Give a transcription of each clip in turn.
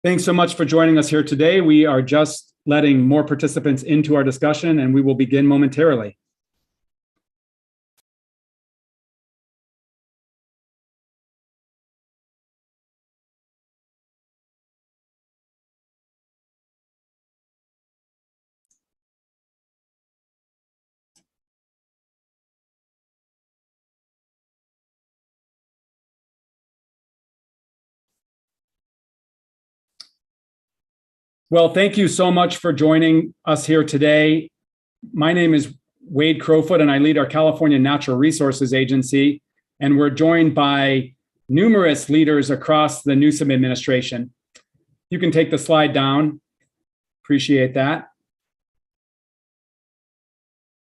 Thanks so much for joining us here today. We are just letting more participants into our discussion, and we will begin momentarily. Well, thank you so much for joining us here today. My name is Wade Crowfoot, and I lead our California Natural Resources Agency, and we're joined by numerous leaders across the Newsom administration. You can take the slide down. Appreciate that.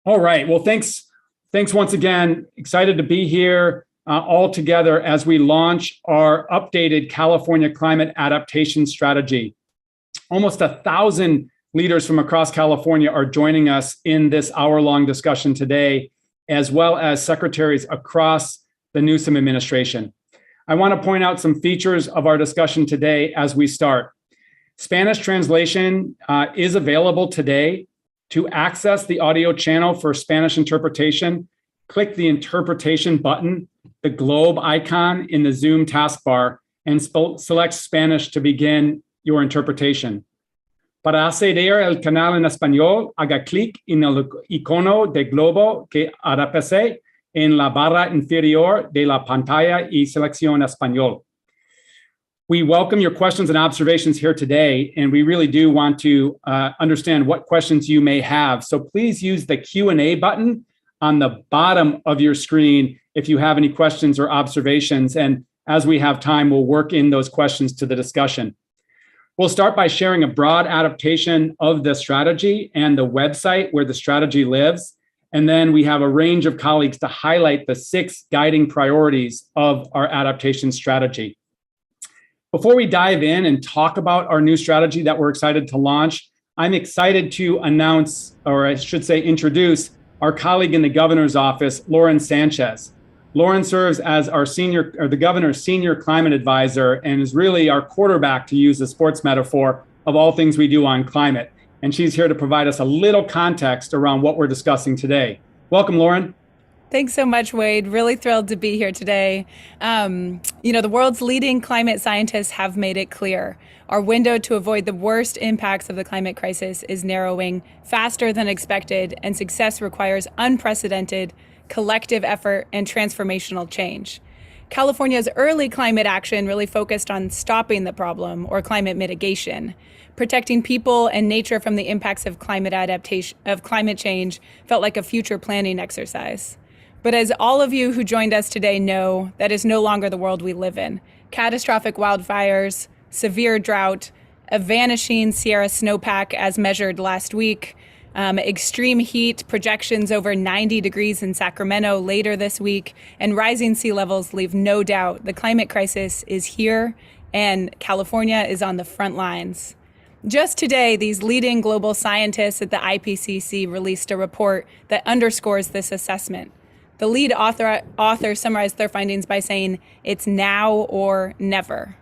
All right. Well, thanks once again. Excited to be here all together as we launch our updated California Climate Adaptation Strategy. Almost 1,000 leaders from across California are joining us in this hour-long discussion today, as well as secretaries across the Newsom administration. I want to point out some features of our discussion today as we start. Spanish translation is available today. To access the audio channel for Spanish interpretation, click the interpretation button, the globe icon in the Zoom taskbar, and select Spanish to begin your interpretation. Para acceder al canal en español, haga clic en el icono de globo que aparece en la barra inferior de la pantalla y seleccione español. We welcome your questions and observations here today, and we really do want to understand what questions you may have. So please use the Q&A button on the bottom of your screen if you have any questions or observations. And as we have time, we'll work in those questions to the discussion. We'll start by sharing a broad adaptation of the strategy and the website where the strategy lives. And then we have a range of colleagues to highlight the 6 guiding priorities of our adaptation strategy. Before we dive in and talk about our new strategy that we're excited to launch, I'm excited to announce, or I should say introduce, our colleague in the governor's office, Lauren Sanchez. Lauren serves as the governor's senior climate advisor and is really our quarterback, to use a sports metaphor, of all things we do on climate. And she's here to provide us a little context around what we're discussing today. Welcome, Lauren. Thanks so much, Wade. Really thrilled to be here today. The world's leading climate scientists have made it clear. Our window to avoid the worst impacts of the climate crisis is narrowing faster than expected, and success requires unprecedented collective effort and transformational change. California's early climate action really focused on stopping the problem, or climate mitigation. Protecting people and nature from the impacts of climate change felt like a future planning exercise. But as all of you who joined us today know, that is no longer the world we live in. Catastrophic wildfires, severe drought, a vanishing Sierra snowpack as measured last week, extreme heat, projections over 90 degrees in Sacramento later this week, and rising sea levels leave no doubt the climate crisis is here and California is on the front lines. Just today, these leading global scientists at the IPCC released a report that underscores this assessment. The lead author summarized their findings by saying, "It's now or never."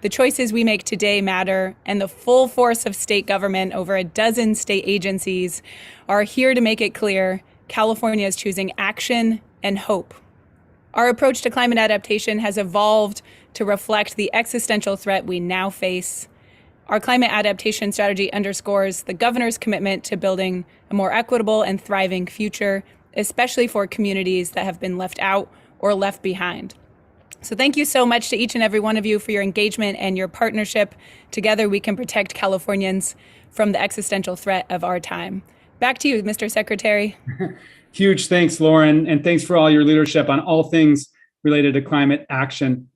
The choices we make today matter, and the full force of state government, over a dozen state agencies, are here to make it clear California is choosing action and hope. Our approach to climate adaptation has evolved to reflect the existential threat we now face. Our climate adaptation strategy underscores the governor's commitment to building a more equitable and thriving future, especially for communities that have been left out or left behind. So thank you so much to each and every one of you for your engagement and your partnership. Together we can protect Californians from the existential threat of our time. Back to you, Mr. Secretary. Huge thanks, Lauren, and thanks for all your leadership on all things related to climate action.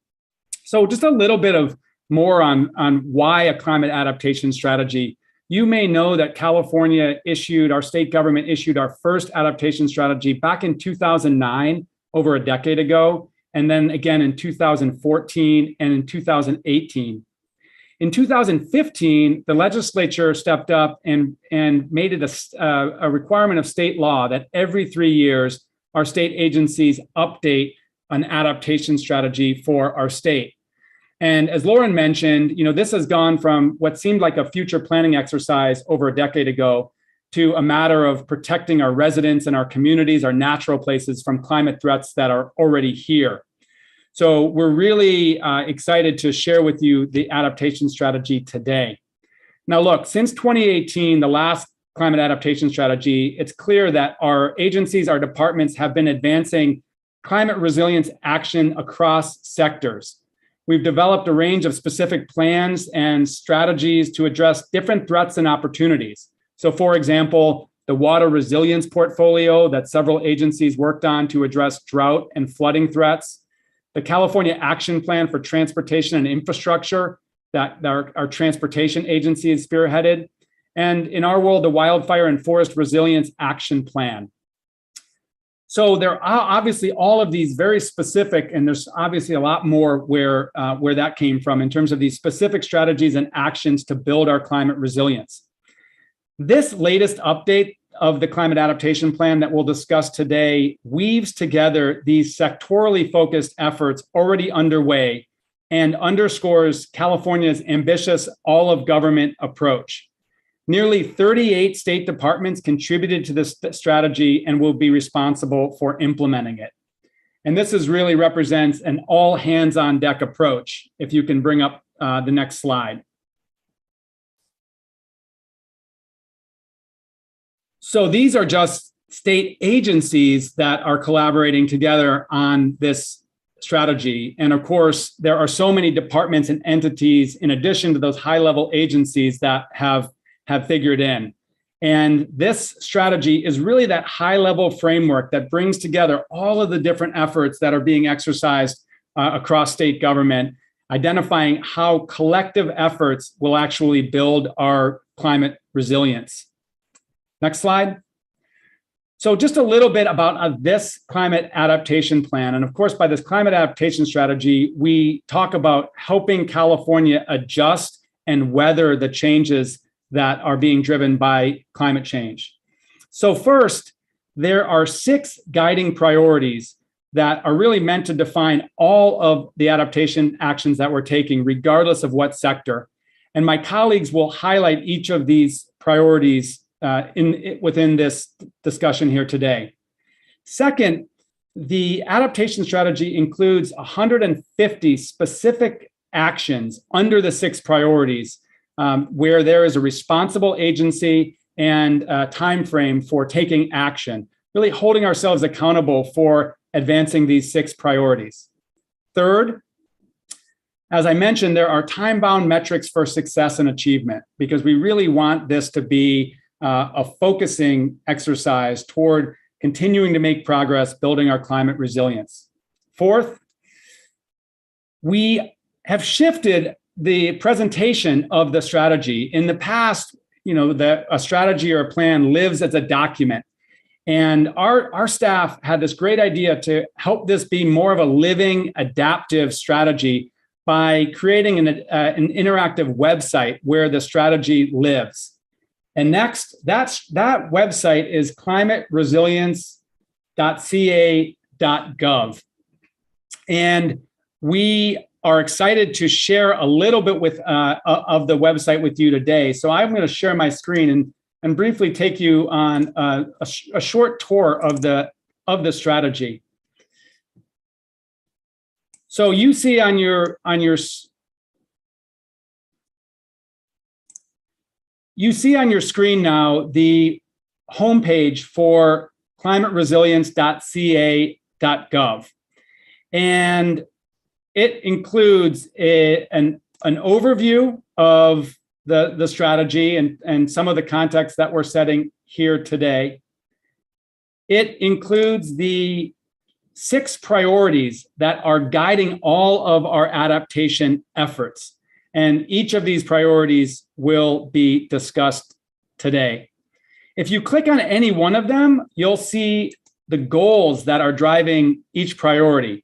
So just a little bit of more on why a climate adaptation strategy. You may know that our state government issued our first adaptation strategy back in 2009, over a decade ago, and then again in 2014 and in 2018. In 2015, the legislature stepped up and made it a requirement of state law that every 3 years, our state agencies update an adaptation strategy for our state. And as Lauren mentioned, this has gone from what seemed like a future planning exercise over a decade ago to a matter of protecting our residents and our communities, our natural places from climate threats that are already here. So we're really excited to share with you the adaptation strategy today. Now, look, since 2018, the last climate adaptation strategy, it's clear that our agencies, our departments have been advancing climate resilience action across sectors. We've developed a range of specific plans and strategies to address different threats and opportunities. So, for example, the water resilience portfolio that several agencies worked on to address drought and flooding threats, the California Action Plan for Transportation and Infrastructure that our transportation agency is spearheaded, and in our world, the Wildfire and Forest Resilience Action Plan. So there are obviously all of these very specific, and there's obviously a lot more where that came from in terms of these specific strategies and actions to build our climate resilience. This latest update of the Climate Adaptation Plan that we'll discuss today weaves together these sectorally focused efforts already underway and underscores California's ambitious all-of-government approach. Nearly 38 state departments contributed to this strategy and will be responsible for implementing it. And this really represents an all hands on deck approach. If you can bring up the next slide. So these are just state agencies that are collaborating together on this strategy. And of course, there are so many departments and entities in addition to those high level agencies that have figured in. And this strategy is really that high-level framework that brings together all of the different efforts that are being exercised across state government, identifying how collective efforts will actually build our climate resilience. Next slide. So just a little bit about this climate adaptation plan. And of course, by this climate adaptation strategy, we talk about helping California adjust and weather the changes that are being driven by climate change. So first, there are 6 guiding priorities that are really meant to define all of the adaptation actions that we're taking, regardless of what sector. And my colleagues will highlight each of these priorities within this discussion here today. Second, the adaptation strategy includes 150 specific actions under the 6 priorities where there is a responsible agency and a time frame for taking action, really holding ourselves accountable for advancing these 6 priorities. Third, as I mentioned, there are time-bound metrics for success and achievement because we really want this to be a focusing exercise toward continuing to make progress building our climate resilience. Fourth, we have shifted the presentation of the strategy. In the past, a strategy or a plan lives as a document. And our staff had this great idea to help this be more of a living, adaptive strategy by creating an interactive website where the strategy lives. And next, that website is climateresilience.ca.gov. And we are excited to share a little bit of the website with you today. So I'm going to share my screen and briefly take you on a short tour of the strategy. So you see on your screen now the homepage for climateresilience.ca.gov. And it includes an overview of the strategy and some of the context that we're setting here today. It includes the 6 priorities that are guiding all of our adaptation efforts. And each of these priorities will be discussed today. If you click on any one of them, you'll see the goals that are driving each priority.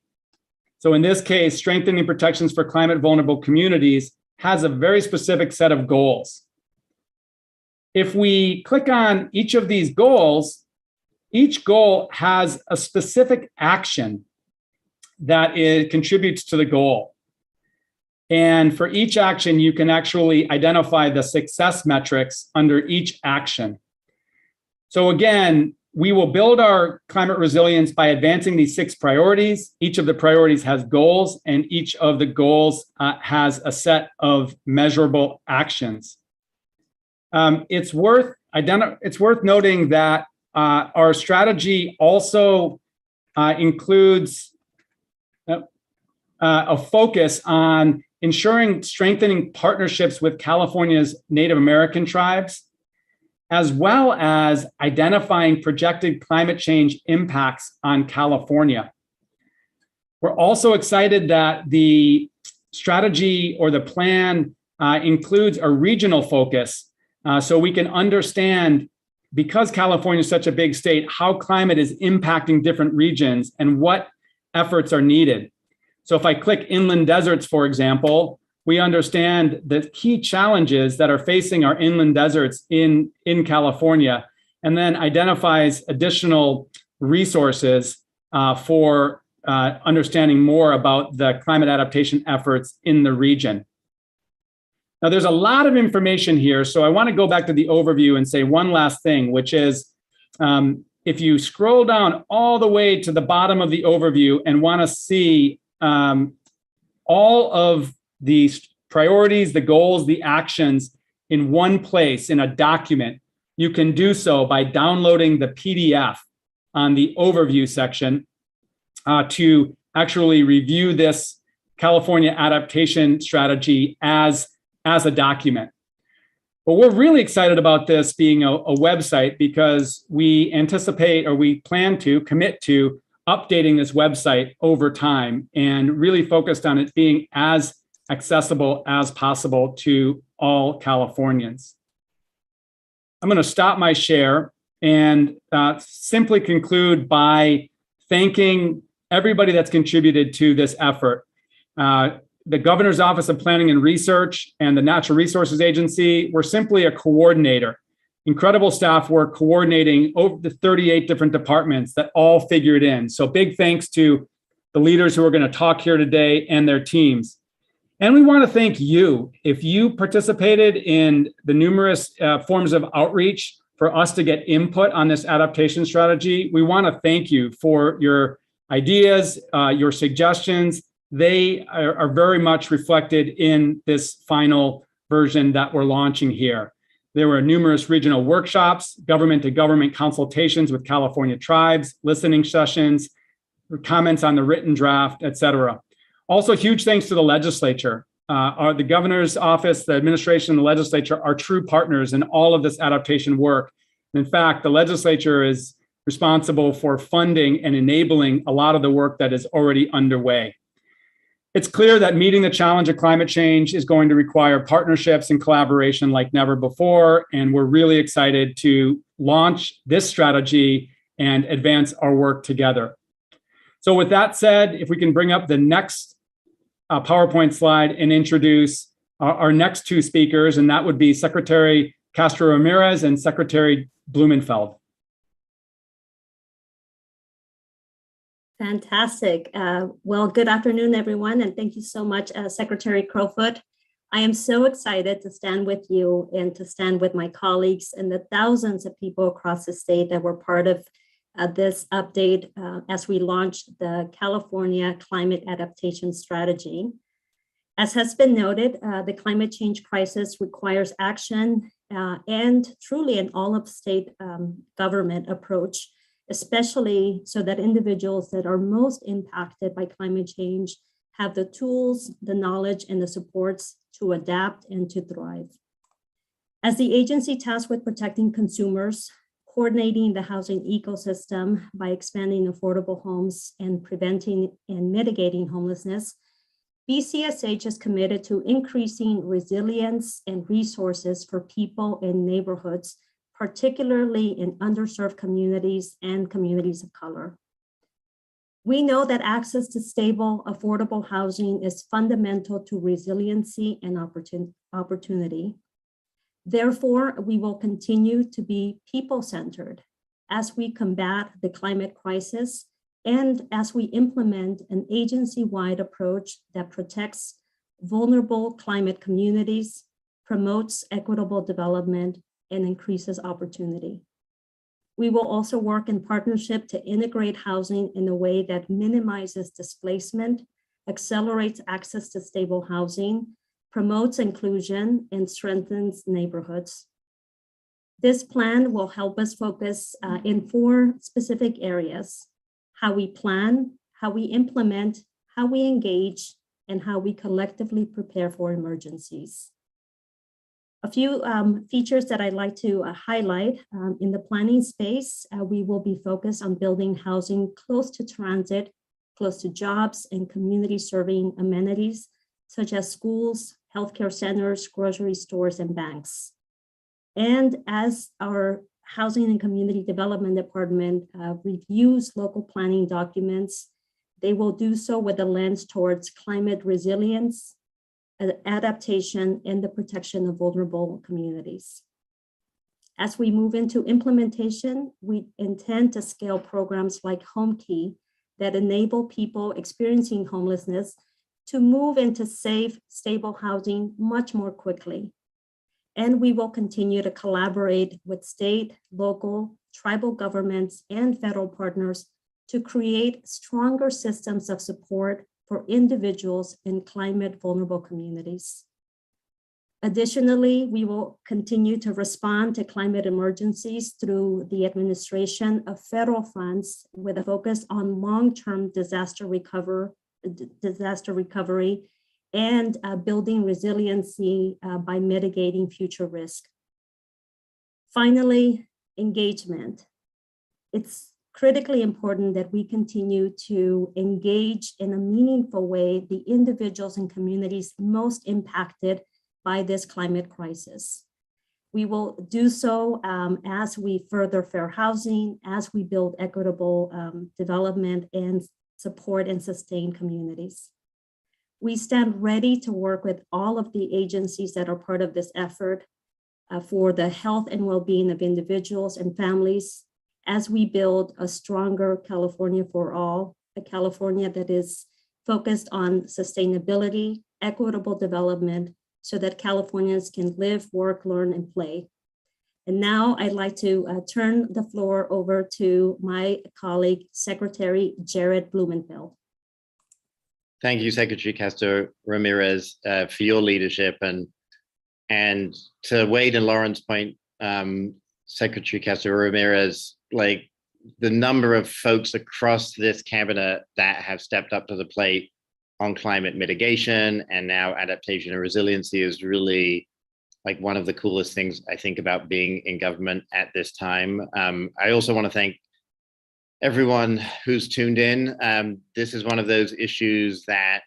So in this case, strengthening protections for climate vulnerable communities has a very specific set of goals. If we click on each of these goals, each goal has a specific action that contributes to the goal. And for each action, you can actually identify the success metrics under each action. So again, we will build our climate resilience by advancing these 6 priorities. Each of the priorities has goals, and each of the goals has a set of measurable actions. It's worth noting that our strategy also includes a focus on ensuring strengthening partnerships with California's Native American tribes, as well as identifying projected climate change impacts on California. We're also excited that the strategy or the plan includes a regional focus, so we can understand, because California is such a big state, how climate is impacting different regions and what efforts are needed. So if I click inland deserts, for example, we understand the key challenges that are facing our inland deserts in California, and then identifies additional resources for understanding more about the climate adaptation efforts in the region. Now, there's a lot of information here, so I want to go back to the overview and say one last thing, which is if you scroll down all the way to the bottom of the overview and want to see all of the priorities, the goals, the actions in one place in a document, you can do so by downloading the PDF on the overview section to actually review this California adaptation strategy as a document. But we're really excited about this being a website, because we anticipate, or we plan to commit to, updating this website over time and really focused on it being as accessible as possible to all Californians. I'm going to stop my share and simply conclude by thanking everybody that's contributed to this effort. The Governor's Office of Planning and Research and the Natural Resources Agency were simply a coordinator. Incredible staff work coordinating over the 38 different departments that all figured in. So big thanks to the leaders who are going to talk here today and their teams. And we want to thank you. If you participated in the numerous forms of outreach for us to get input on this adaptation strategy, we want to thank you for your ideas, your suggestions. They are very much reflected in this final version that we're launching here. There were numerous regional workshops, government-to-government consultations with California tribes, listening sessions, comments on the written draft, et cetera. Also, huge thanks to the legislature. The governor's office, the administration, and the legislature are true partners in all of this adaptation work. In fact, the legislature is responsible for funding and enabling a lot of the work that is already underway. It's clear that meeting the challenge of climate change is going to require partnerships and collaboration like never before, and we're really excited to launch this strategy and advance our work together. So with that said, if we can bring up the next PowerPoint slide and introduce our next 2 speakers, and that would be Secretary Castro Ramirez and Secretary Blumenthal. Fantastic. Well, good afternoon, everyone, and thank you so much, Secretary Crowfoot. I am so excited to stand with you and to stand with my colleagues and the thousands of people across the state that were part of this update as we launched the California Climate Adaptation Strategy. As has been noted, the climate change crisis requires action and truly an all-of-state government approach, especially so that individuals that are most impacted by climate change have the tools, the knowledge, and the supports to adapt and to thrive. As the agency tasked with protecting consumers, coordinating the housing ecosystem by expanding affordable homes and preventing and mitigating homelessness, BCSH is committed to increasing resilience and resources for people in neighborhoods, particularly in underserved communities and communities of color. We know that access to stable, affordable housing is fundamental to resiliency and opportunity. Therefore, we will continue to be people-centered as we combat the climate crisis and as we implement an agency-wide approach that protects vulnerable climate communities, promotes equitable development, and increases opportunity. We will also work in partnership to integrate housing in a way that minimizes displacement, accelerates access to stable housing, promotes inclusion, and strengthens neighborhoods. This plan will help us focus in 4 specific areas: how we plan, how we implement, how we engage, and how we collectively prepare for emergencies. A few features that I'd like to highlight in the planning space, we will be focused on building housing close to transit, close to jobs and community serving amenities, such as schools, healthcare centers, grocery stores, and banks. And as our Housing and Community Development Department reviews local planning documents, they will do so with a lens towards climate resilience, adaptation, and the protection of vulnerable communities. As we move into implementation, we intend to scale programs like Home Key that enable people experiencing homelessness to move into safe, stable housing much more quickly. And we will continue to collaborate with state, local, tribal governments, and federal partners to create stronger systems of support for individuals in climate vulnerable communities. Additionally, we will continue to respond to climate emergencies through the administration of federal funds with a focus on long-term disaster recovery and building resiliency by mitigating future risk. Finally, engagement. It's critically important that we continue to engage in a meaningful way the individuals and communities most impacted by this climate crisis. We will do so as we further fair housing, as we build equitable development and support and sustain communities. We stand ready to work with all of the agencies that are part of this effort for the health and well-being of individuals and families as we build a stronger California for all, a California that is focused on sustainability, equitable development, so that Californians can live, work, learn, and play. And now I'd like to turn the floor over to my colleague, Secretary Jarrett Blumenthal. Thank you, Secretary Castro Ramirez, for your leadership. And to Wade and Lauren's point, Secretary Castro Ramirez, like the number of folks across this cabinet that have stepped up to the plate on climate mitigation and now adaptation and resiliency is really like one of the coolest things I think about being in government at this time. I also want to thank everyone who's tuned in. This is one of those issues that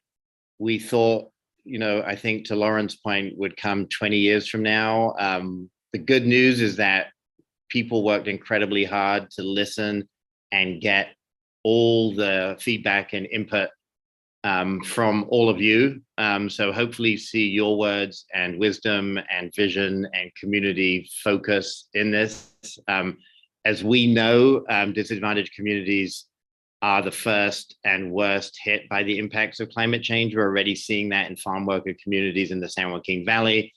we thought, I think to Lauren's point, would come 20 years from now. The good news is that people worked incredibly hard to listen and get all the feedback and input from all of you. So hopefully see your words and wisdom and vision and community focus in this. As we know, disadvantaged communities are the first and worst hit by the impacts of climate change. We're already seeing that in farm worker communities in the San Joaquin Valley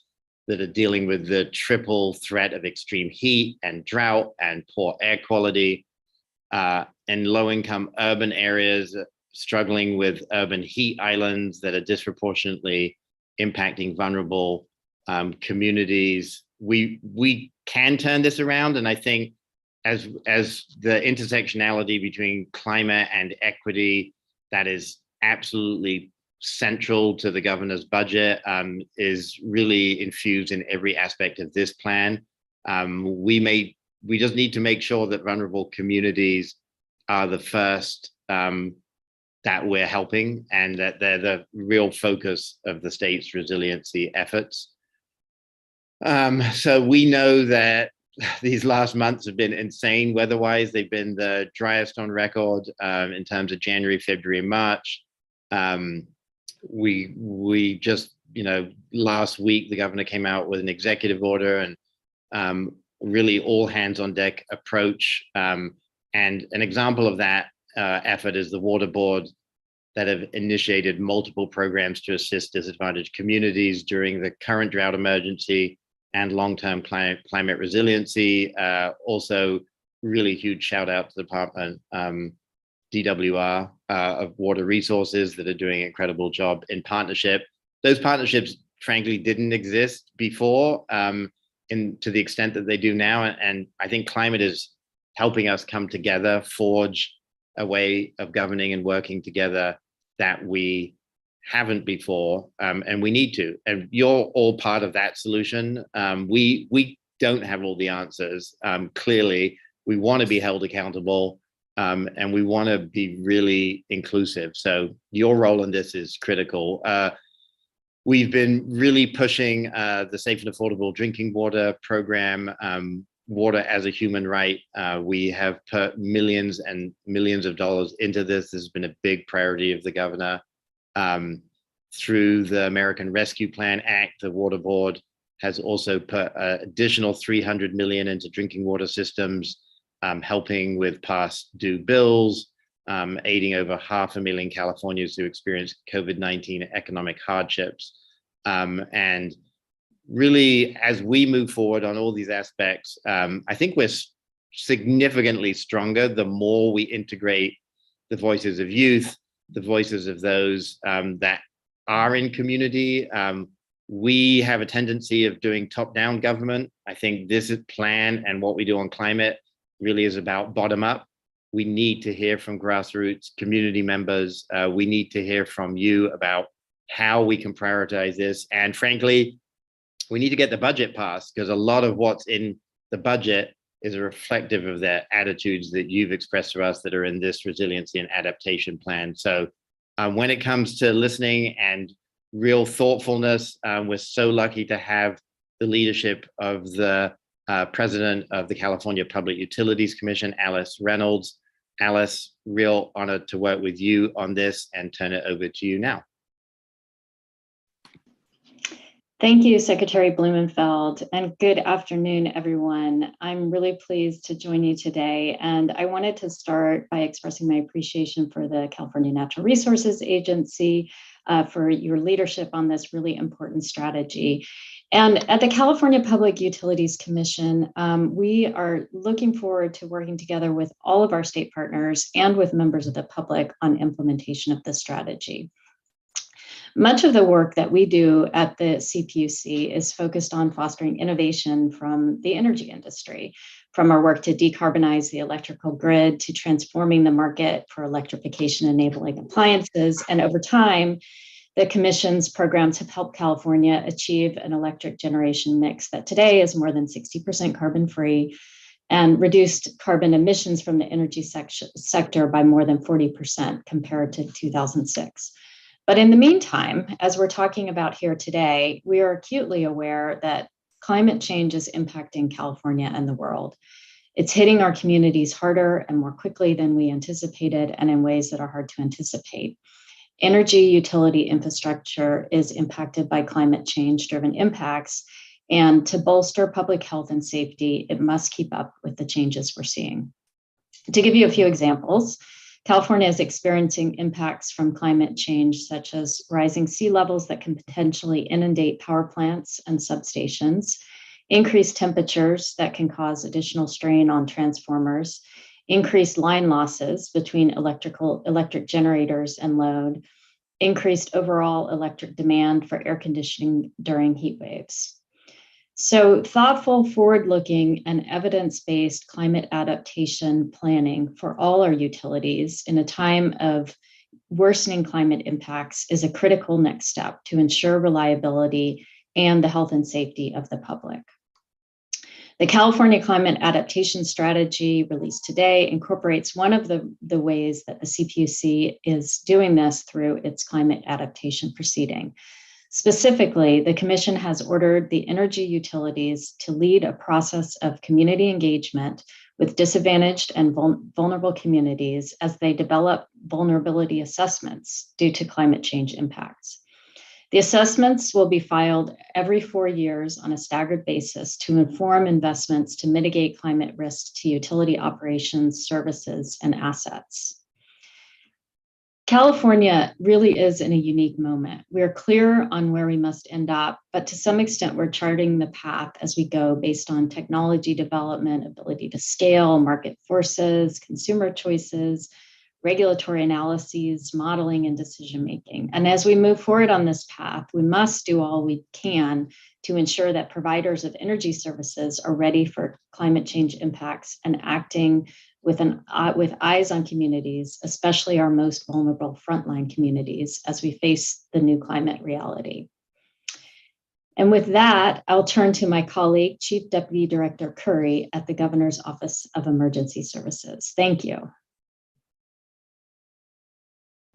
that are dealing with the triple threat of extreme heat and drought and poor air quality, and low-income urban areas struggling with urban heat islands that are disproportionately impacting vulnerable communities. We can turn this around, and I think as the intersectionality between climate and equity that is absolutely central to the governor's budget is really infused in every aspect of this plan. We just need to make sure that vulnerable communities are the first that we're helping and that they're the real focus of the state's resiliency efforts. So we know that these last months have been insane weather-wise. They've been the driest on record in terms of January, February, and March. We just, last week, the governor came out with an executive order and really all hands on deck approach. And an example of that effort is the water board that have initiated multiple programs to assist disadvantaged communities during the current drought emergency and long-term climate resiliency. Also, really huge shout out to the department, DWR of Water Resources, that are doing an incredible job in partnership. Those partnerships, frankly, didn't exist before to the extent that they do now. And I think climate is helping us come together, forge a way of governing and working together that we haven't before, and we need to. And you're all part of that solution. We don't have all the answers. Clearly, we want to be held accountable, and we want to be really inclusive. So your role in this is critical. We've been really pushing the Safe and Affordable Drinking Water program, water as a human right. We have put millions and millions of dollars into this. This has been a big priority of the governor. Through the American Rescue Plan Act, the Water Board has also put additional $300 million into drinking water systems, helping with past due bills, aiding over 500,000 Californians who experience COVID-19 economic hardships. And really, as we move forward on all these aspects, I think we're significantly stronger the more we integrate the voices of youth, the voices of those that are in community. We have a tendency of doing top-down government. I think this plan and what we do on climate really is about bottom-up. We need to hear from grassroots community members. We need to hear from you about how we can prioritize this. And frankly, we need to get the budget passed, because a lot of what's in the budget is reflective of the attitudes that you've expressed to us that are in this resiliency and adaptation plan. So when it comes to listening and real thoughtfulness, we're so lucky to have the leadership of the president of the California Public Utilities Commission, Alice Reynolds. Alice, real honor to work with you on this, and turn it over to you now. Thank you, Secretary Blumenthal, and good afternoon, everyone. I'm really pleased to join you today, and I wanted to start by expressing my appreciation for the California Natural Resources Agency for your leadership on this really important strategy. And at the California Public Utilities Commission, we are looking forward to working together with all of our state partners and with members of the public on implementation of this strategy. Much of the work that we do at the CPUC is focused on fostering innovation from the energy industry, from our work to decarbonize the electrical grid to transforming the market for electrification enabling appliances. And over time, the Commission's programs have helped California achieve an electric generation mix that today is more than 60% carbon-free and reduced carbon emissions from the energy sector by more than 40% compared to 2006. But in the meantime, as we're talking about here today, we are acutely aware that climate change is impacting California and the world. It's hitting our communities harder and more quickly than we anticipated, and in ways that are hard to anticipate. Energy utility infrastructure is impacted by climate change-driven impacts, and to bolster public health and safety, it must keep up with the changes we're seeing. To give you a few examples, California is experiencing impacts from climate change, such as rising sea levels that can potentially inundate power plants and substations, increased temperatures that can cause additional strain on transformers, increased line losses between electric generators and load, increased overall electric demand for air conditioning during heat waves. So thoughtful, forward-looking, and evidence-based climate adaptation planning for all our utilities in a time of worsening climate impacts is a critical next step to ensure reliability and the health and safety of the public. The California Climate Adaptation Strategy released today incorporates one of the ways that the CPUC is doing this through its climate adaptation proceeding. Specifically, the Commission has ordered the energy utilities to lead a process of community engagement with disadvantaged and vulnerable communities as they develop vulnerability assessments due to climate change impacts. The assessments will be filed every 4 years on a staggered basis to inform investments to mitigate climate risks to utility operations, services, and assets. California really is in a unique moment. We're clear on where we must end up, but to some extent, we're charting the path as we go based on technology development, ability to scale, market forces, consumer choices, regulatory analyses, modeling, and decision-making. And as we move forward on this path, we must do all we can to ensure that providers of energy services are ready for climate change impacts and acting with eyes on communities, especially our most vulnerable frontline communities, as we face the new climate reality. And with that, I'll turn to my colleague, Chief Deputy Director Curry at the Governor's Office of Emergency Services. Thank you.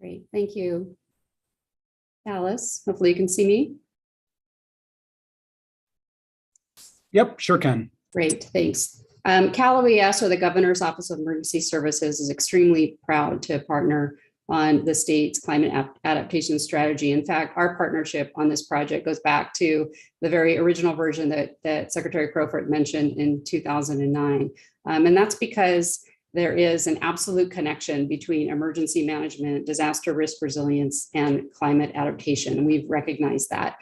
Great, thank you. Alice, hopefully you can see me. Yep, sure can. Great, thanks. Cal OES, or the Governor's Office of Emergency Services, is extremely proud to partner on the state's climate adaptation strategy. In fact, our partnership on this project goes back to the very original version that Secretary Crowfoot mentioned in 2009. And that's because there is an absolute connection between emergency management, disaster risk resilience, and climate adaptation. And we've recognized that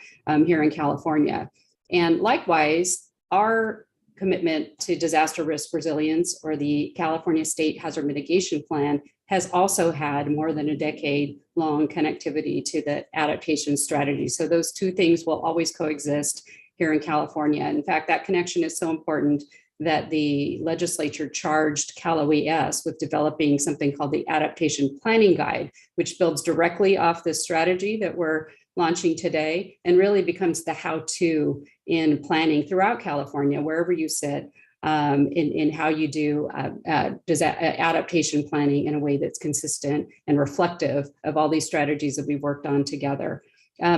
here in California. And likewise, our commitment to disaster risk resilience, or the California State Hazard Mitigation Plan, has also had more than a decade-long connectivity to the adaptation strategy. So those two things will always coexist here in California. In fact, that connection is so important that the legislature charged Cal OES with developing something called the Adaptation Planning Guide, which builds directly off this strategy that we're launching today and really becomes the how-to in planning throughout California, wherever you sit, in how you do adaptation planning in a way that's consistent and reflective of all these strategies that we've worked on together.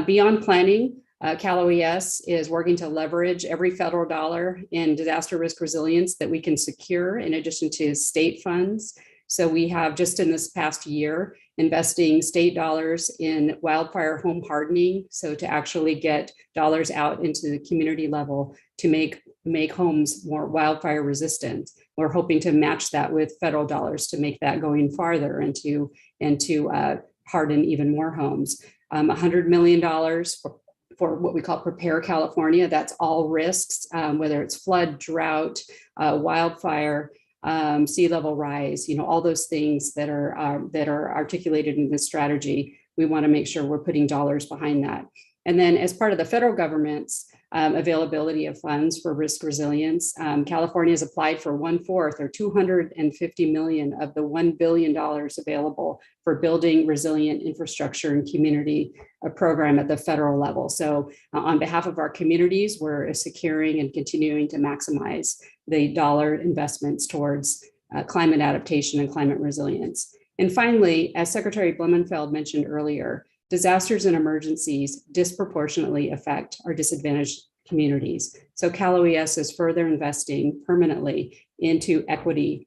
Beyond planning, Cal OES is working to leverage every federal dollar in disaster risk resilience that we can secure, in addition to state funds. So we have, just in this past year, investing state dollars in wildfire home hardening. So to actually get dollars out into the community level to make homes more wildfire resistant. We're hoping to match that with federal dollars to make that going farther and to harden even more homes. $100 million for what we call Prepare California. That's all risks, whether it's flood, drought, wildfire, sea level rise, all those things that are articulated in this strategy. We want to make sure we're putting dollars behind that. And then, as part of the federal government's availability of funds for risk resilience, California has applied for 1/4 or $250 million of the $1 billion available for building resilient infrastructure and community program at the federal level. So on behalf of our communities, we're securing and continuing to maximize the dollar investments towards climate adaptation and climate resilience. And finally, as Secretary Blumenthal mentioned earlier, disasters and emergencies disproportionately affect our disadvantaged communities. So Cal OES is further investing permanently into equity,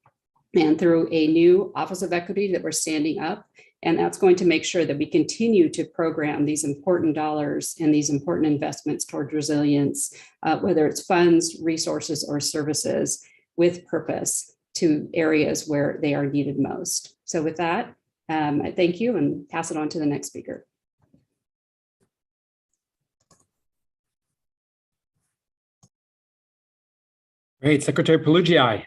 and through a new Office of Equity that we're standing up. And that's going to make sure that we continue to program these important dollars and these important investments toward resilience, whether it's funds, resources, or services, with purpose to areas where they are needed most. So with that, I thank you and pass it on to the next speaker. Great, Secretary Pelugii.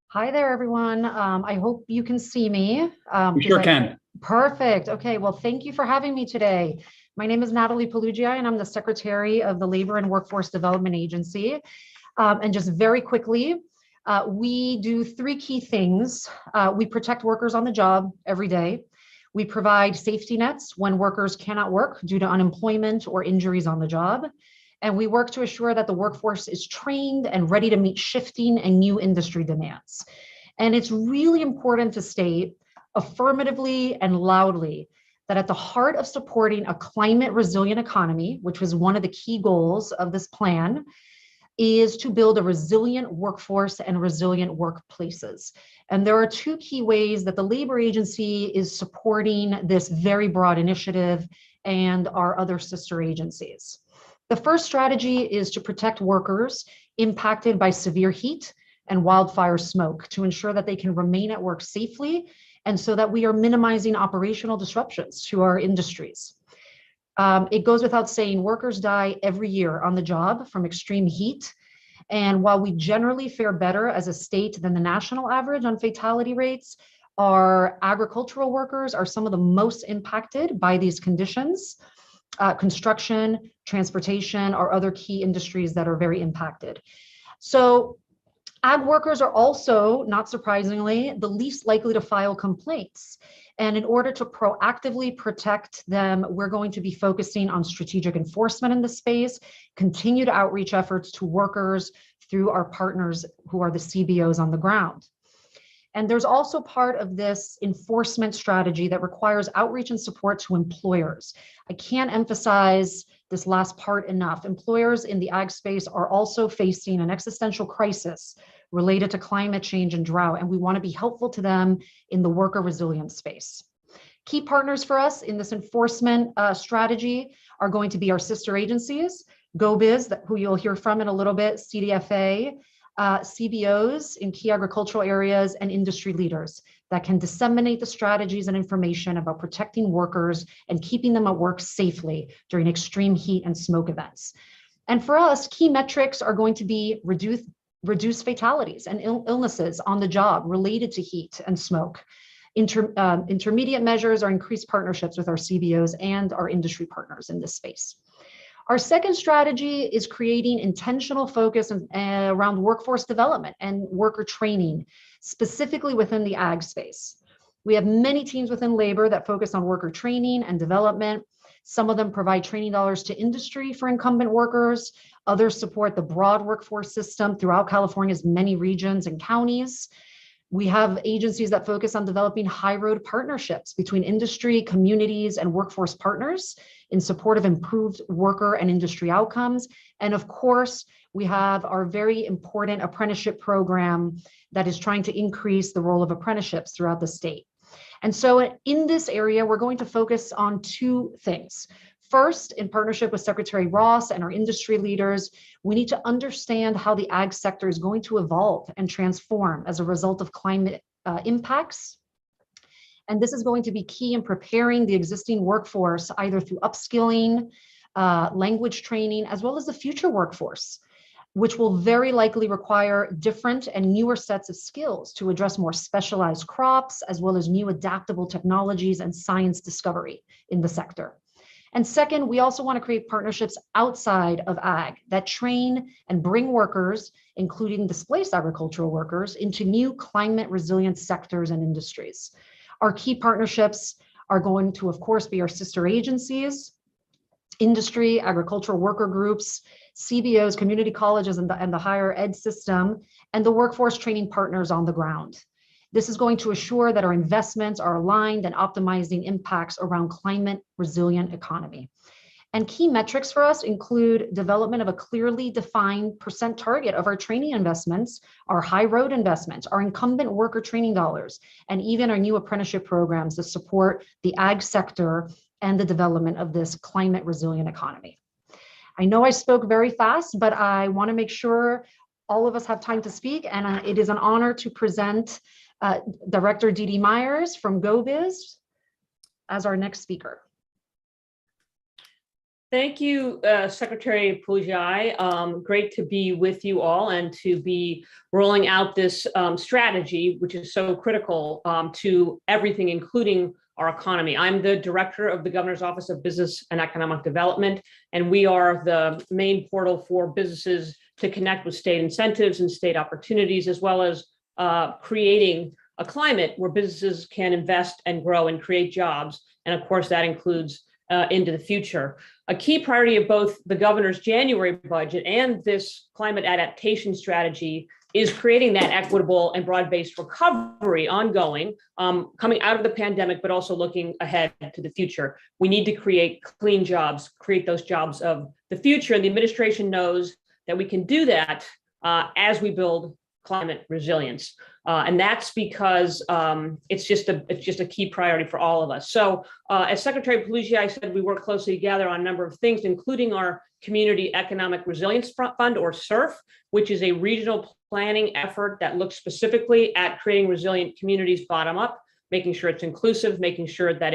Hi there, everyone. I hope you can see me. We sure can. Perfect. Okay, well, thank you for having me today. My name is Natalie Pelugii, and I'm the Secretary of the Labor and Workforce Development Agency. And just very quickly, we do three key things. We protect workers on the job every day. We provide safety nets when workers cannot work due to unemployment or injuries on the job. And we work to assure that the workforce is trained and ready to meet shifting and new industry demands. And it's really important to state affirmatively and loudly that at the heart of supporting a climate resilient economy, which was one of the key goals of this plan, is to build a resilient workforce and resilient workplaces. And there are two key ways that the labor agency is supporting this very broad initiative and our other sister agencies. The first strategy is to protect workers impacted by severe heat and wildfire smoke to ensure that they can remain at work safely and so that we are minimizing operational disruptions to our industries. It goes without saying, workers die every year on the job from extreme heat. And while we generally fare better as a state than the national average on fatality rates, our agricultural workers are some of the most impacted by these conditions. Construction, transportation are other key industries that are very impacted. So ag workers are also, not surprisingly, the least likely to file complaints. And in order to proactively protect them, we're going to be focusing on strategic enforcement in the space, continued outreach efforts to workers through our partners who are the CBOs on the ground. And there's also part of this enforcement strategy that requires outreach and support to employers. I can't emphasize this last part enough. Employers in the ag space are also facing an existential crisis related to climate change and drought, and we want to be helpful to them in the worker resilience space. Key partners for us in this enforcement strategy are going to be our sister agencies, GoBiz, who you'll hear from in a little bit, CDFA, CBOs in key agricultural areas, and industry leaders that can disseminate the strategies and information about protecting workers and keeping them at work safely during extreme heat and smoke events. And for us, key metrics are going to be reduce fatalities and illnesses on the job related to heat and smoke. Intermediate measures are increased partnerships with our CBOs and our industry partners in this space. Our second strategy is creating intentional focus around workforce development and worker training, specifically within the ag space. We have many teams within labor that focus on worker training and development. Some of them provide training dollars to industry for incumbent workers. Others support the broad workforce system throughout California's many regions and counties. We have agencies that focus on developing high road partnerships between industry, communities, and workforce partners in support of improved worker and industry outcomes. And of course, we have our very important apprenticeship program that is trying to increase the role of apprenticeships throughout the state. And so in this area, we're going to focus on two things. First, in partnership with Secretary Ross and our industry leaders, we need to understand how the ag sector is going to evolve and transform as a result of climate impacts. And this is going to be key in preparing the existing workforce, either through upskilling, language training, as well as the future workforce, which will very likely require different and newer sets of skills to address more specialized crops, as well as new adaptable technologies and science discovery in the sector. And second, we also want to create partnerships outside of ag that train and bring workers, including displaced agricultural workers, into new climate resilient sectors and industries. Our key partnerships are going to, of course, be our sister agencies, industry, agricultural worker groups, CBOs, community colleges, and the higher ed system, and the workforce training partners on the ground. This is going to assure that our investments are aligned and optimizing impacts around climate resilient economy. And key metrics for us include development of a clearly defined percent target of our training investments, our high road investments, our incumbent worker training dollars, and even our new apprenticeship programs that support the ag sector and the development of this climate resilient economy. I know I spoke very fast, but I want to make sure all of us have time to speak, and it is an honor to present Director Dee Dee Myers from GoBiz as our next speaker. Thank you, Secretary Pulujai. Great to be with you all and to be rolling out this strategy, which is so critical to everything, including our economy. I'm the director of the Governor's Office of Business and Economic Development, and we are the main portal for businesses to connect with state incentives and state opportunities, as well as creating a climate where businesses can invest and grow and create jobs. And of course, that includes into the future. A key priority of both the governor's January budget and this climate adaptation strategy is creating that equitable and broad-based recovery ongoing, coming out of the pandemic, but also looking ahead to the future. We need to create clean jobs, create those jobs of the future. And the administration knows that we can do that as we build climate resilience. And that's because it's just a key priority for all of us. So as Secretary Pulujai said, we work closely together on a number of things, including our Community Economic Resilience Fund, or SERF, which is a regional planning effort that looks specifically at creating resilient communities bottom up. making sure it's inclusive, making sure that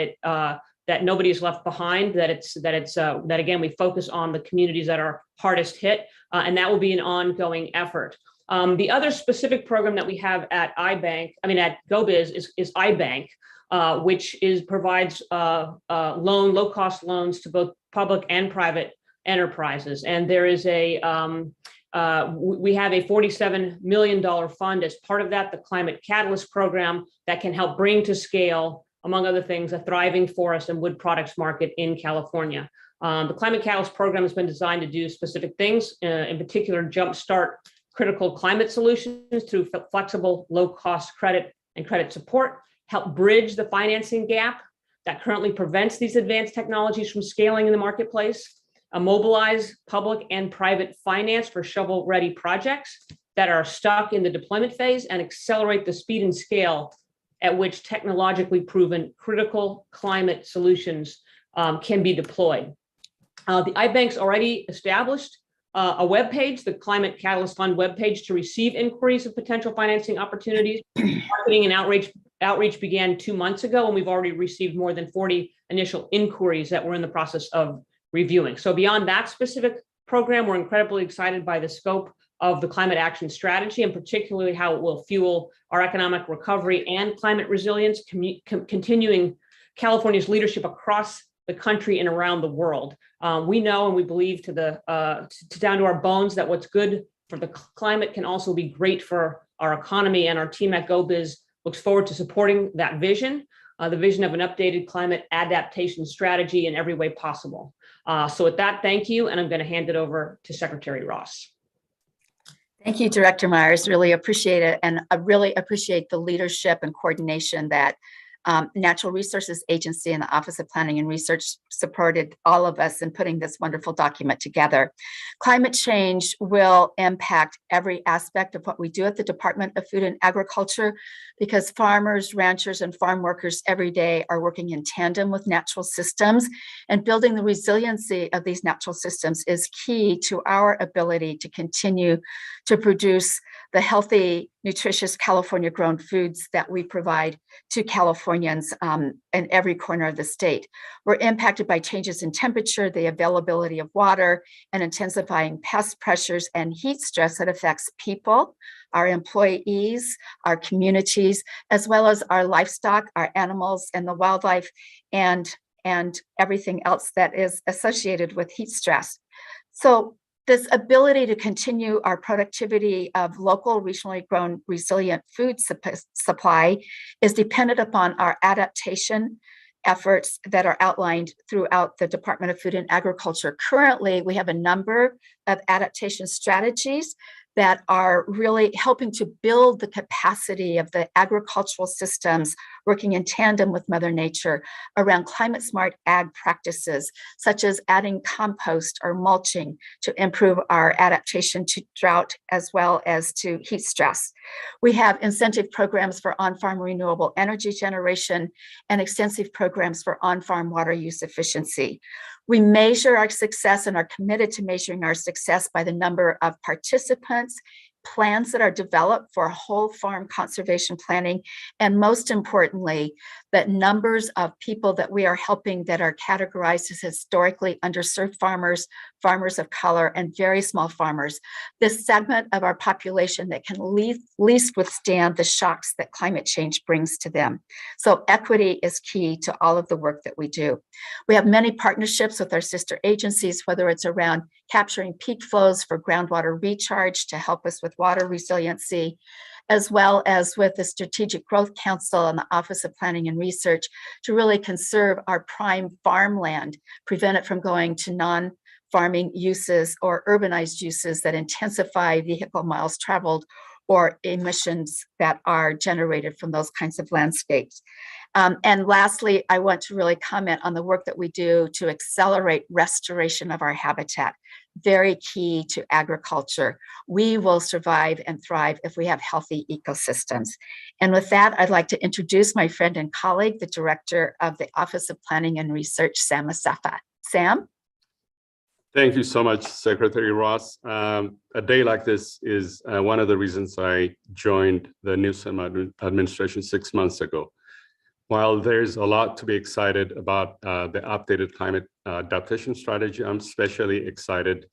that nobody is left behind, that again, we focus on the communities that are hardest hit, and that will be an ongoing effort. The other specific program that we have at GoBiz is iBank, which provides low-cost loans to both public and private enterprises. And there is we have a $47 million fund as part of that, the Climate Catalyst program, that can help bring to scale, among other things, a thriving forest and wood products market in California. The Climate Catalyst program has been designed to do specific things, in particular, jumpstart critical climate solutions through flexible, low-cost credit and credit support, help bridge the financing gap that currently prevents these advanced technologies from scaling in the marketplace, mobilize public and private finance for shovel-ready projects that are stuck in the deployment phase, and accelerate the speed and scale at which technologically proven critical climate solutions can be deployed. The iBank's already established a webpage, the Climate Catalyst Fund webpage, to receive inquiries of potential financing opportunities. Marketing and outreach began 2 months ago, and we've already received more than 40 initial inquiries that we're in the process of reviewing. So beyond that specific program, we're incredibly excited by the scope of the climate action strategy, and particularly how it will fuel our economic recovery and climate resilience, continuing California's leadership across the country and around the world. We know and we believe down to our bones that what's good for the climate can also be great for our economy, and our team at GoBiz looks forward to supporting that vision, the vision of an updated climate adaptation strategy in every way possible. So with that, thank you, and I'm going to hand it over to Secretary Ross. Thank you, Director Myers. Really appreciate it. And I really appreciate the leadership and coordination that Natural Resources Agency and the Office of Planning and Research supported all of us in putting this wonderful document together. Climate change will impact every aspect of what we do at the Department of Food and Agriculture, because farmers, ranchers, and farm workers every day are working in tandem with natural systems, and building the resiliency of these natural systems is key to our ability to continue to produce the healthy, nutritious California-grown foods that we provide to Californians in every corner of the state. We're impacted by changes in temperature, the availability of water, and intensifying pest pressures and heat stress that affects people, our employees, our communities, as well as our livestock, our animals, and the wildlife, and everything else that is associated with heat stress. So this ability to continue our productivity of local, regionally grown, resilient food supply is dependent upon our adaptation efforts that are outlined throughout the Department of Food and Agriculture. Currently, we have a number of adaptation strategies that are really helping to build the capacity of the agricultural systems working in tandem with Mother Nature around climate smart ag practices, such as adding compost or mulching to improve our adaptation to drought as well as to heat stress. We have incentive programs for on-farm renewable energy generation and extensive programs for on-farm water use efficiency. We measure our success and are committed to measuring our success by the number of participants, plans that are developed for whole farm conservation planning, and most importantly, the numbers of people that we are helping that are categorized as historically underserved farmers, farmers of color, and very small farmers, this segment of our population that can least withstand the shocks that climate change brings to them. So equity is key to all of the work that we do. We have many partnerships with our sister agencies, whether it's around capturing peak flows for groundwater recharge to help us with water resiliency, as well as with the Strategic Growth Council and the Office of Planning and Research to really conserve our prime farmland, prevent it from going to non-farming uses or urbanized uses that intensify vehicle miles traveled or emissions that are generated from those kinds of landscapes. And lastly, I want to really comment on the work that we do to accelerate restoration of our habitat. Very key to agriculture. We will survive and thrive if we have healthy ecosystems. And with that, I'd like to introduce my friend and colleague, the Director of the Office of Planning and Research, Sam Asafa. Sam? Thank you so much, Secretary Ross. A day like this is one of the reasons I joined the Newsom administration 6 months ago. While there's a lot to be excited about the updated climate adaptation strategy, I'm especially excited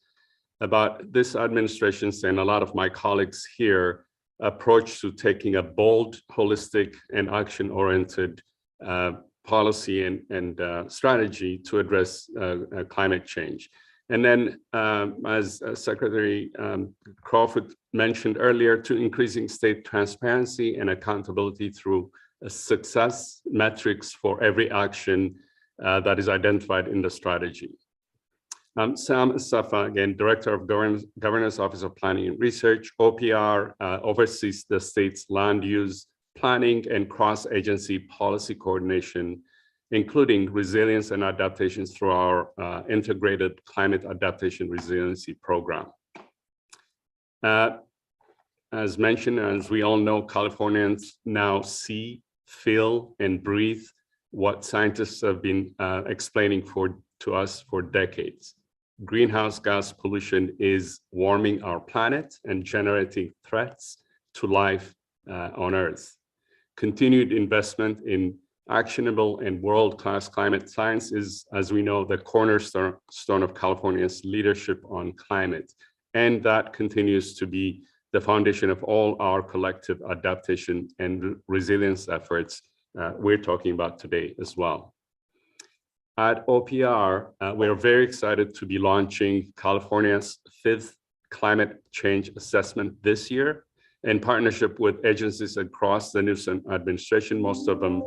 about this administration's and a lot of my colleagues here approach to taking a bold, holistic, and action-oriented policy and strategy to address climate change. And then, as Secretary Crawford mentioned earlier, to increasing state transparency and accountability through success metrics for every action that is identified in the strategy. Sam Safa, again, Director of Governor's Office of Planning and Research, OPR, oversees the state's land use planning and cross-agency policy coordination, including resilience and adaptations through our integrated climate adaptation resiliency program. As mentioned, as we all know, Californians now see, feel, and breathe what scientists have been explaining to us for decades. Greenhouse gas pollution is warming our planet and generating threats to life on Earth. Continued investment in actionable and world-class climate science is, as we know, the cornerstone of California's leadership on climate. And that continues to be the foundation of all our collective adaptation and resilience efforts we're talking about today as well. At OPR, we're very excited to be launching California's 5th climate change assessment this year in partnership with agencies across the Newsom administration, most of them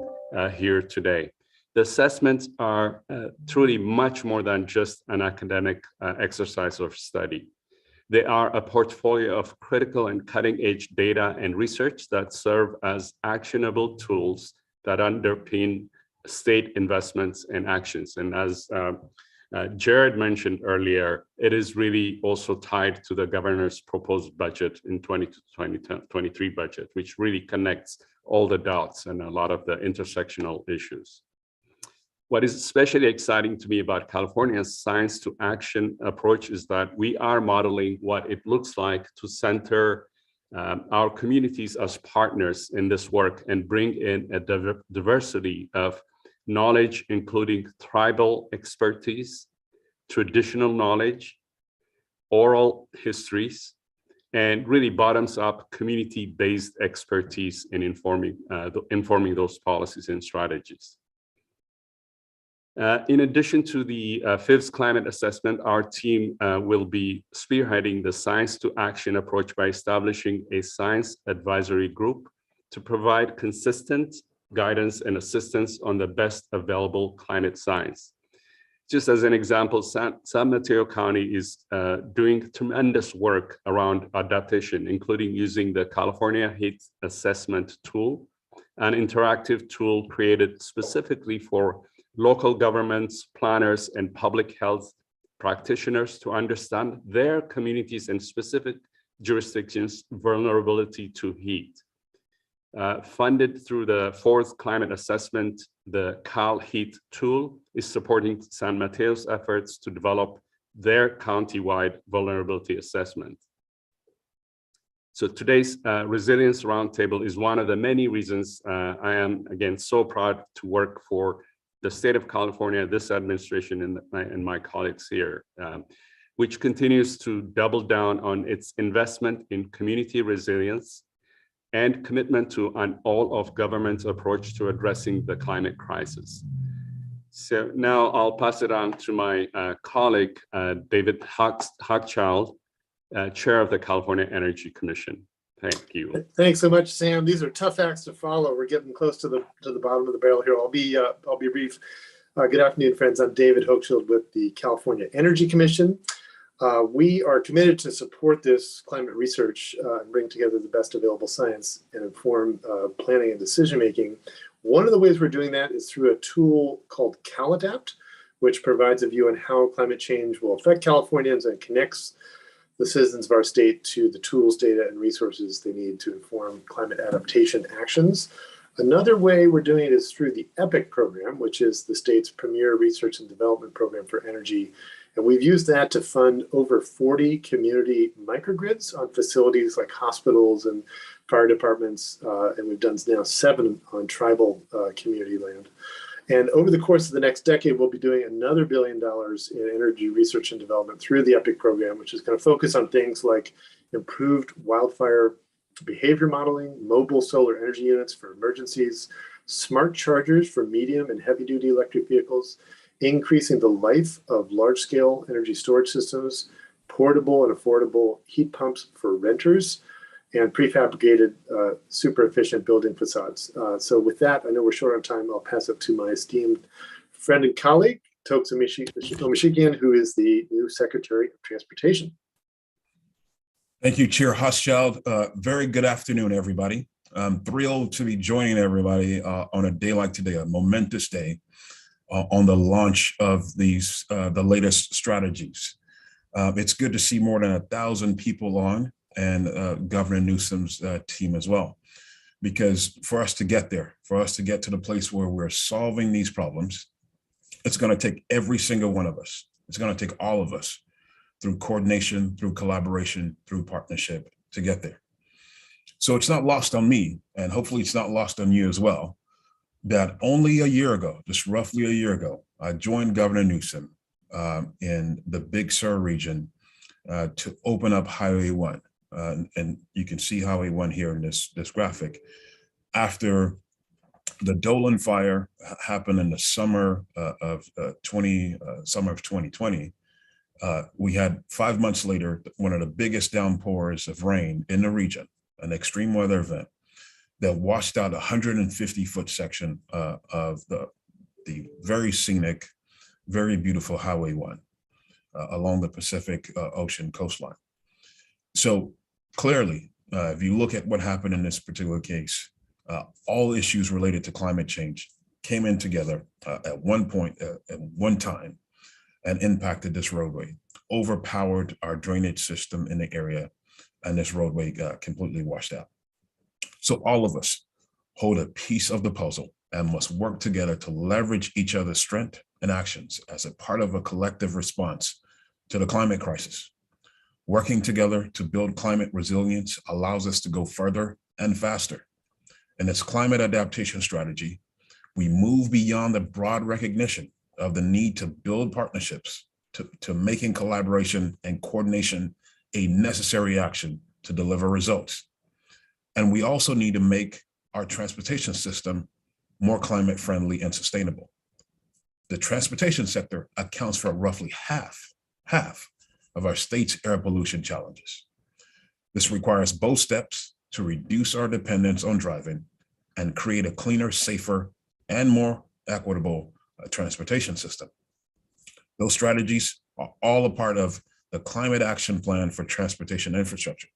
here today. The assessments are truly much more than just an academic exercise or study. They are a portfolio of critical and cutting-edge data and research that serve as actionable tools that underpin state investments and actions. And as Jarrett mentioned earlier, it is really also tied to the governor's proposed budget in 2023 budget, which really connects all the dots and a lot of the intersectional issues. What is especially exciting to me about California's science to action approach is that we are modeling what it looks like to center our communities as partners in this work and bring in a diversity of knowledge, including tribal expertise, traditional knowledge, oral histories, and really bottoms-up community-based expertise in informing those policies and strategies. In addition to the 5th climate assessment, our team will be spearheading the science to action approach by establishing a science advisory group to provide consistent guidance and assistance on the best available climate science. Just as an example, San Mateo County is doing tremendous work around adaptation, including using the California Heat Assessment Tool, an interactive tool created specifically for local governments, planners, and public health practitioners to understand their communities and specific jurisdictions' vulnerability to heat. Funded through the 4th climate assessment, the Cal Heat tool is supporting San Mateo's efforts to develop their county-wide vulnerability assessment. So today's Resilience Roundtable is one of the many reasons I am, again, so proud to work for the state of California, this administration, and my colleagues here, which continues to double down on its investment in community resilience and commitment to an all-of-government approach to addressing the climate crisis. So now I'll pass it on to my colleague, David Hoekfield, Chair of the California Energy Commission. Thank you. Thanks so much, Sam. These are tough acts to follow. We're getting close to the bottom of the barrel here. I'll be brief. Good afternoon, friends. I'm David Hoekfield with the California Energy Commission. We are committed to support this climate research and bring together the best available science and inform planning and decision making. One of the ways we're doing that is through a tool called CalAdapt, which provides a view on how climate change will affect Californians and connects the citizens of our state to the tools, data, and resources they need to inform climate adaptation actions. Another way we're doing it is through the EPIC program, which is the state's premier research and development program for energy. And we've used that to fund over 40 community microgrids on facilities like hospitals and fire departments, and we've done now 7 on tribal community land. And over the course of the next decade, we'll be doing another $1 billion in energy research and development through the EPIC program, which is going to focus on things like improved wildfire behavior modeling, mobile solar energy units for emergencies, smart chargers for medium and heavy duty electric vehicles, increasing the life of large scale energy storage systems, portable and affordable heat pumps for renters, and prefabricated, super efficient building facades. So with that, I know we're short on time. I'll pass it to my esteemed friend and colleague, Tong Omishikian, who is the new Secretary of Transportation. Thank you, Chair Hochschild. Very good afternoon, everybody. I'm thrilled to be joining everybody on a day like today, a momentous day on the launch of these, the latest strategies. It's good to see more than 1,000 people on, and Governor Newsom's team as well. Because for us to get there, for us to get to the place where we're solving these problems, it's going to take every single one of us. It's going to take all of us through coordination, through collaboration, through partnership to get there. So it's not lost on me, and hopefully it's not lost on you as well, that only a year ago, just roughly a year ago, I joined Governor Newsom in the Big Sur region to open up Highway 1. And you can see Highway 1 here in this graphic. After the Dolan fire happened in the summer of 2020, we had 5 months later, one of the biggest downpours of rain in the region, an extreme weather event that washed out a 150-foot section of the very scenic, very beautiful Highway 1 along the Pacific Ocean coastline. So clearly, if you look at what happened in this particular case, all issues related to climate change came in together at one point, at one time, and impacted this roadway, overpowered our drainage system in the area, and this roadway got completely washed out. So all of us hold a piece of the puzzle and must work together to leverage each other's strength and actions as a part of a collective response to the climate crisis. Working together to build climate resilience allows us to go further and faster. In this climate adaptation strategy, we move beyond the broad recognition of the need to build partnerships to making collaboration and coordination a necessary action to deliver results. And we also need to make our transportation system more climate friendly and sustainable. The transportation sector accounts for roughly half of our state's air pollution challenges. This requires both steps to reduce our dependence on driving and create a cleaner, safer, and more equitable transportation system. Those strategies are all a part of the Climate Action Plan for Transportation Infrastructure.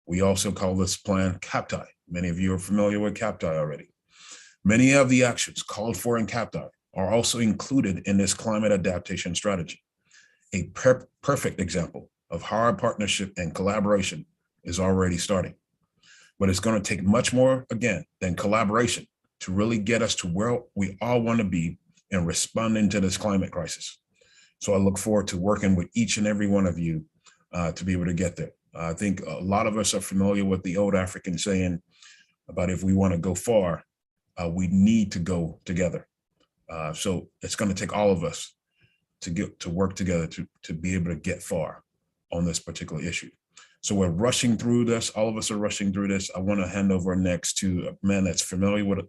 We also call this plan CAPTI. Many of you are familiar with CAPTI already. Many of the actions called for in CAPTI are also included in this climate adaptation strategy. A perfect example of how our partnership and collaboration is already starting. But it's going to take much more, again, than collaboration to really get us to where we all want to be in responding to this climate crisis. So I look forward to working with each and every one of you to be able to get there. I think a lot of us are familiar with the old African saying about if we want to go far, we need to go together. So it's going to take all of us to work together to be able to get far on this particular issue. So we're rushing through this. All of us are rushing through this. I want to hand over next to a man that's familiar with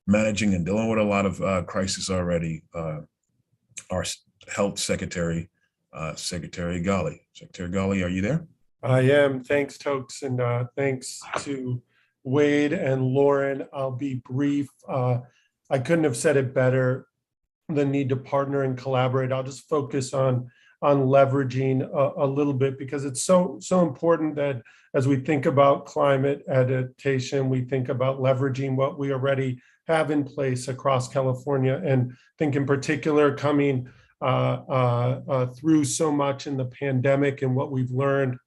managing and dealing with a lot of crisis already, our Health Secretary, Secretary Ghali. Secretary Ghali, are you there? I am. Thanks, Tokes, and thanks to Wade and Lauren. I'll be brief. I couldn't have said it better. The need to partner and collaborate. I'll just focus on leveraging a little bit because it's so important that as we think about climate adaptation, we think about leveraging what we already have in place across California, and think in particular coming through so much in the pandemic and what we've learned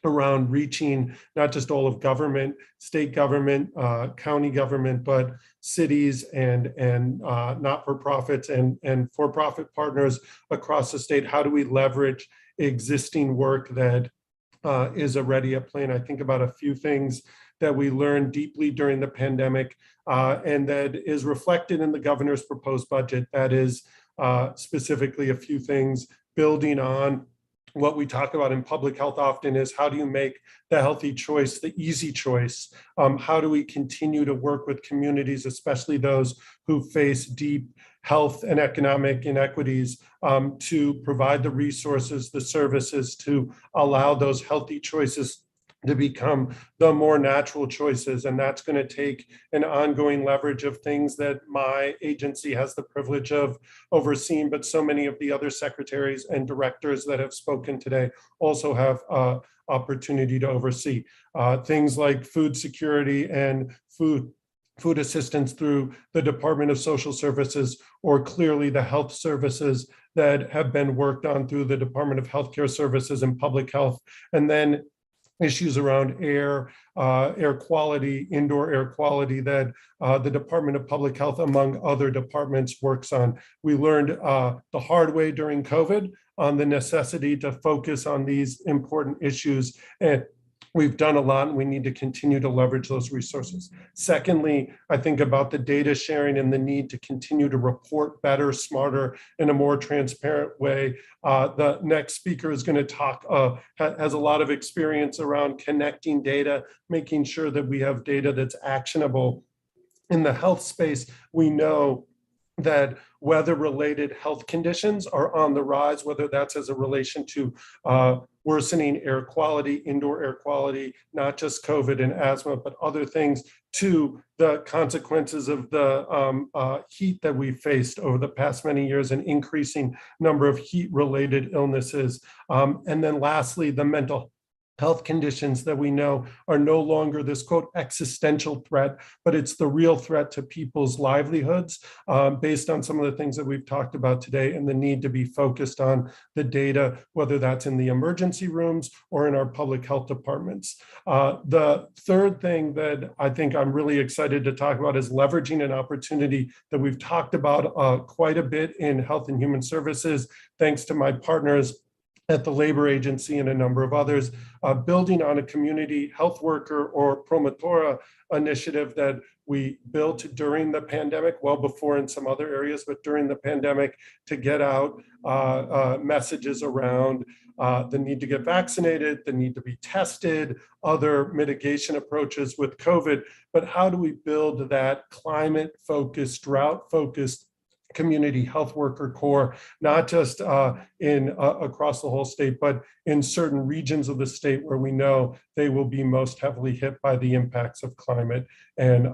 around reaching not just all of government, state government, county government, but cities and not-for-profits and for-profit partners across the state. How do we leverage existing work that is already at play? And I think about a few things that we learned deeply during the pandemic, and that is reflected in the governor's proposed budget. That is specifically a few things building on what we talk about in public health often is how do you make the healthy choice the easy choice? How do we continue to work with communities, especially those who face deep health and economic inequities, to provide the resources, the services to allow those healthy choices to become the more natural choices. And that's going to take an ongoing leverage of things that my agency has the privilege of overseeing, but so many of the other secretaries and directors that have spoken today also have opportunity to oversee. Things like food security and food assistance through the Department of Social Services, or clearly the health services that have been worked on through the Department of Healthcare Services and Public Health. And then issues around air quality, indoor air quality that the Department of Public Health, among other departments, works on. We learned the hard way during COVID on the necessity to focus on these important issues. And we've done a lot, and we need to continue to leverage those resources. Secondly, I think about the data sharing and the need to continue to report better, smarter, in a more transparent way. The next speaker is going to talk, has a lot of experience around connecting data, making sure that we have data that's actionable. In the health space, we know that weather-related health conditions are on the rise, whether that's as a relation to worsening air quality, indoor air quality, not just COVID and asthma, but other things, to the consequences of the heat that we faced over the past many years, an increasing number of heat-related illnesses. And then lastly, the mental health conditions that we know are no longer this quote existential threat, but it's the real threat to people's livelihoods, based on some of the things that we've talked about today, and the need to be focused on the data, whether that's in the emergency rooms or in our public health departments. The third thing that I think I'm really excited to talk about is leveraging an opportunity that we've talked about quite a bit in Health and Human Services, thanks to my partners at the Labor Agency and a number of others, building on a community health worker or promotora initiative that we built during the pandemic, well before in some other areas, but during the pandemic, to get out messages around the need to get vaccinated, the need to be tested, other mitigation approaches with COVID. But how do we build that climate-focused, drought-focused community health worker corps, not just across the whole state, but in certain regions of the state where we know they will be most heavily hit by the impacts of climate and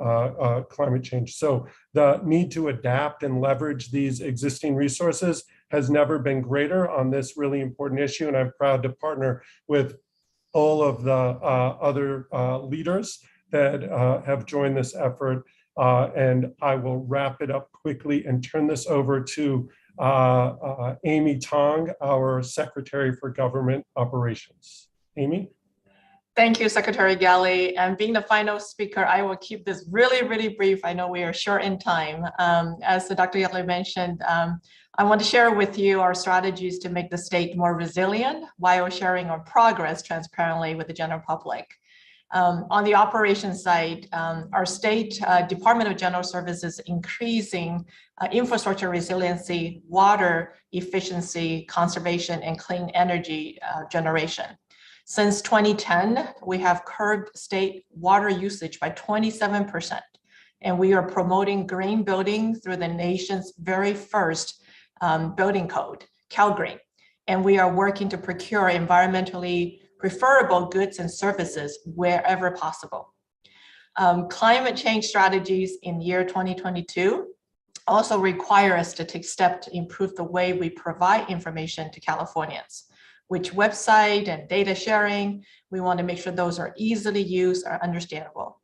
climate change. So the need to adapt and leverage these existing resources has never been greater on this really important issue. And I'm proud to partner with all of the other leaders that have joined this effort. And I will wrap it up quickly and turn this over to Amy Tong, our Secretary for Government Operations. Amy? Thank you, Secretary Galley. And being the final speaker, I will keep this really, really brief. I know we are short in time. As Dr. Galley mentioned, I want to share with you our strategies to make the state more resilient while sharing our progress transparently with the general public. On the operations side, our state Department of General Services increasing infrastructure resiliency, water efficiency, conservation, and clean energy generation. Since 2010, we have curbed state water usage by 27%, and we are promoting green building through the nation's very first building code, CalGreen, and we are working to procure environmentally preferable goods and services wherever possible. Climate change strategies in year 2022 also require us to take steps to improve the way we provide information to Californians, which website and data sharing. We want to make sure those are easily used or understandable.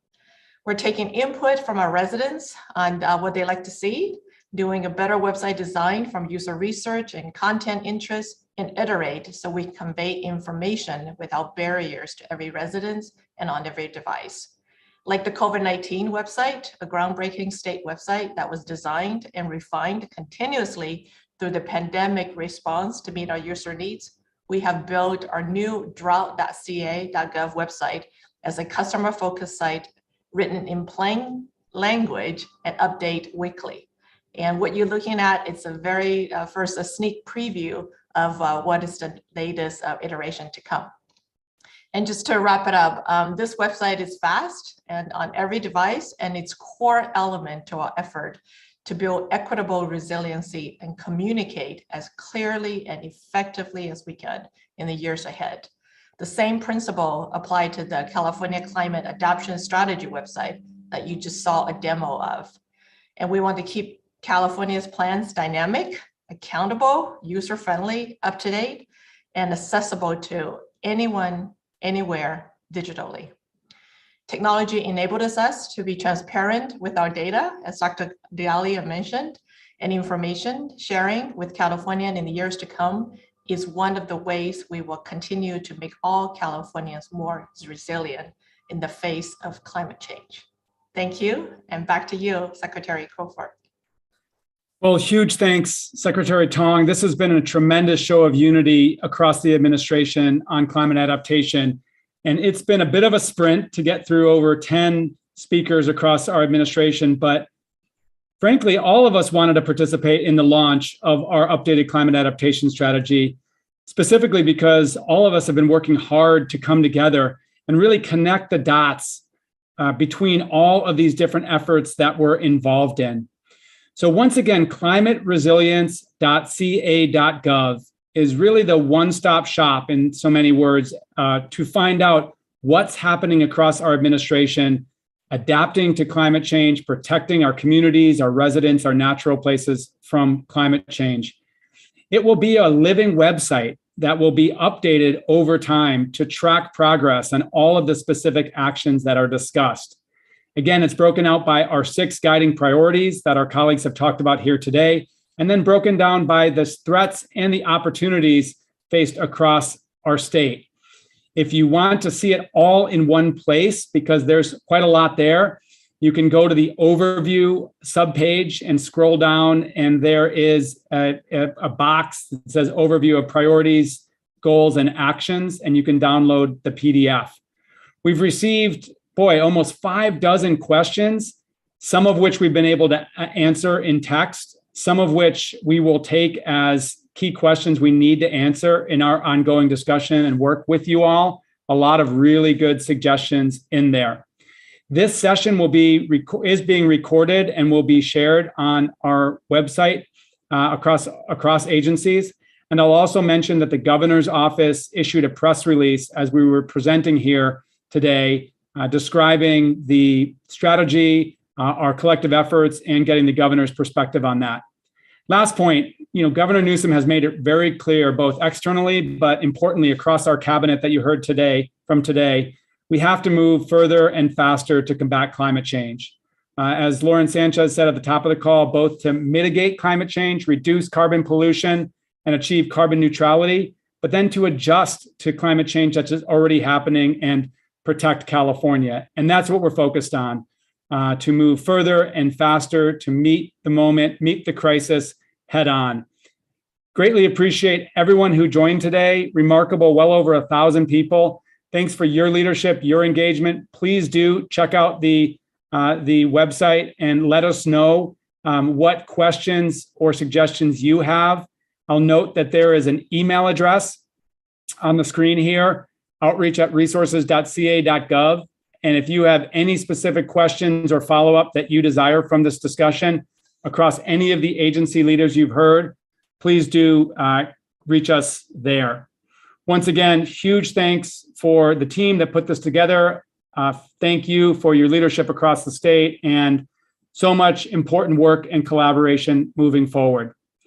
We're taking input from our residents on what they like to see, doing a better website design from user research and content interest, and iterate so we convey information without barriers to every resident and on every device. Like the COVID-19 website, a groundbreaking state website that was designed and refined continuously through the pandemic response to meet our user needs, we have built our new drought.ca.gov website as a customer-focused site written in plain language and update weekly. And what you're looking at, it's a very first a sneak preview of what is the latest iteration to come. And just to wrap it up, this website is fast and on every device, and it's core element to our effort to build equitable resiliency and communicate as clearly and effectively as we can in the years ahead. The same principle applied to the California Climate Adaptation Strategy website that you just saw a demo of. And we want to keep California's plans dynamic, accountable, user-friendly, up-to-date, and accessible to anyone, anywhere, digitally. Technology enables us to be transparent with our data, as Dr. Dialli mentioned, and information sharing with Californians in the years to come is one of the ways we will continue to make all Californians more resilient in the face of climate change. Thank you, and back to you, Secretary Crawford. Well, huge thanks, Secretary Tong. This has been a tremendous show of unity across the administration on climate adaptation. And it's been a bit of a sprint to get through over 10 speakers across our administration. But frankly, all of us wanted to participate in the launch of our updated climate adaptation strategy, specifically because all of us have been working hard to come together and really connect the dots between all of these different efforts that we're involved in. So once again, climateresilience.ca.gov is really the one-stop shop, in so many words, to find out what's happening across our administration, adapting to climate change, protecting our communities, our residents, our natural places from climate change. It will be a living website that will be updated over time to track progress on all of the specific actions that are discussed. Again, it's broken out by our 6 guiding priorities that our colleagues have talked about here today, and then broken down by the threats and the opportunities faced across our state. If you want to see it all in one place, because there's quite a lot there, you can go to the overview subpage and scroll down, and there is a box that says overview of priorities, goals, and actions, and you can download the PDF. We've received, almost 6 questions, some of which we've been able to answer in text, some of which we will take as key questions we need to answer in our ongoing discussion and work with you all. A lot of really good suggestions in there. This session is being recorded and will be shared on our website across agencies. And I'll also mention that the governor's office issued a press release as we were presenting here today, describing the strategy, our collective efforts, and getting the governor's perspective on that. Last point, Governor Newsom has made it very clear, both externally, but importantly across our cabinet that you heard today, we have to move further and faster to combat climate change. As Lauren Sanchez said at the top of the call, both to mitigate climate change, reduce carbon pollution, and achieve carbon neutrality, but then to adjust to climate change that's already happening and protect California. And that's what we're focused on, to move further and faster to meet the moment, meet the crisis head on. Greatly appreciate everyone who joined today. Remarkable, well over 1,000 people. Thanks for your leadership, your engagement. Please do check out the website and let us know what questions or suggestions you have. I'll note that there is an email address on the screen here, outreach@resources.ca.gov. And if you have any specific questions or follow-up that you desire from this discussion across any of the agency leaders you've heard, please do reach us there. Once again, huge thanks for the team that put this together. Thank you for your leadership across the state and so much important work and collaboration moving forward.